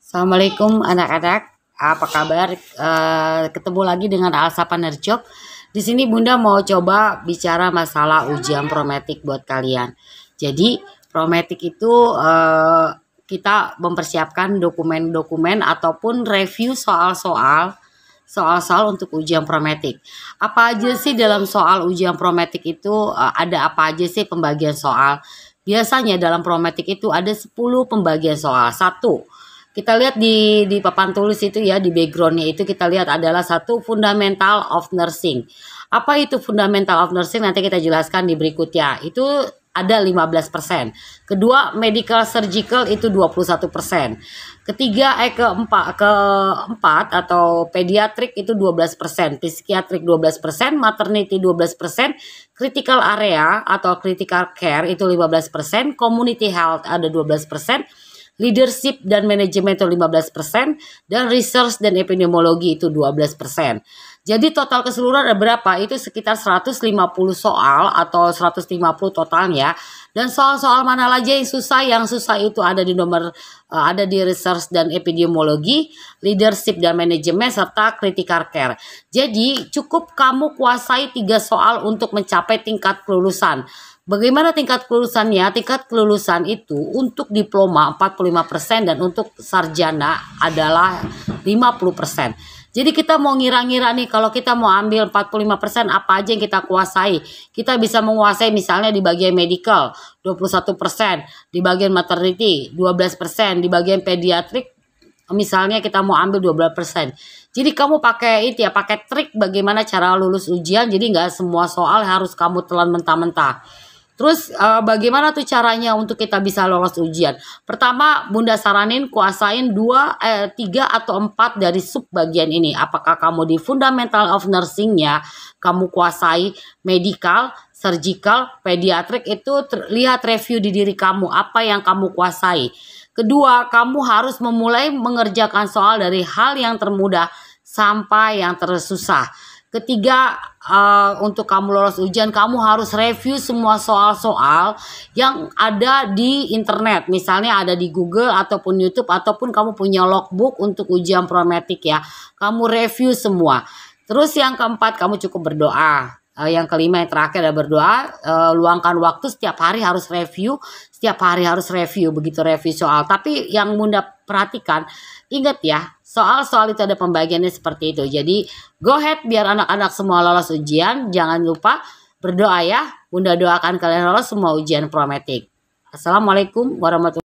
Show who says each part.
Speaker 1: Assalamualaikum anak-anak, apa kabar? Ketemu lagi dengan Alsa Panerjob. Di sini Bunda mau coba bicara masalah ujian prometik buat kalian. Jadi prometik itu kita mempersiapkan dokumen-dokumen ataupun review soal-soal untuk ujian prometik. Apa aja sih dalam soal ujian prometik itu, ada apa aja sih pembagian soal? Biasanya dalam prometik itu ada 10 pembagian soal. Satu, kita lihat di papan tulis itu ya, di backgroundnya itu kita lihat adalah satu, fundamental of nursing. Apa itu fundamental of nursing? Nanti kita jelaskan di berikutnya. Itu ada 15%. Kedua, medical surgical itu 21%. Ketiga, keempat atau pediatrik itu 12%, psikiatrik 12%, maternity 12%, critical area atau critical care itu 15%, community health ada 12%, leadership dan manajemen itu 15%, dan research dan epidemiologi itu 12%. Jadi total keseluruhan ada berapa? Itu sekitar 150 soal atau 150 totalnya. Dan soal-soal mana aja yang susah? Yang susah itu ada di ada di research dan epidemiologi, leadership dan manajemen, serta critical care. Jadi cukup kamu kuasai 3 soal untuk mencapai tingkat kelulusan. Bagaimana tingkat kelulusannya? Tingkat kelulusan itu untuk diploma 45% dan untuk sarjana adalah 50%. Jadi kita mau ngira-ngira nih, kalau kita mau ambil 45% apa aja yang kita kuasai. Kita bisa menguasai misalnya di bagian medical 21%, di bagian maternity 12%, di bagian pediatrik misalnya kita mau ambil 12%. Jadi kamu pakai itu ya, pakai trik bagaimana cara lulus ujian. Jadi nggak semua soal harus kamu telan mentah-mentah. Terus bagaimana tuh caranya untuk kita bisa lolos ujian? Pertama, Bunda saranin kuasain 3 atau 4 dari sub bagian ini. Apakah kamu di fundamental of nursingnya kamu kuasai medical, surgical, pediatrik, itu lihat review di diri kamu apa yang kamu kuasai. Kedua, kamu harus memulai mengerjakan soal dari hal yang termudah sampai yang tersusah. Ketiga, untuk kamu lolos ujian, kamu harus review semua soal-soal yang ada di internet. Misalnya ada di Google ataupun YouTube, ataupun kamu punya logbook untuk ujian prometik ya. Kamu review semua. Terus yang keempat, kamu cukup berdoa. Yang kelima, yang terakhir ada berdoa. Luangkan waktu setiap hari harus review. Setiap hari harus review, begitu review soal. Tapi yang Bunda perhatikan, ingat ya, soal-soal itu ada pembagiannya seperti itu. Jadi go ahead biar anak-anak semua lolos ujian. Jangan lupa berdoa ya. Bunda doakan kalian lolos semua ujian prometik. Assalamualaikum warahmatullahi wabarakatuh.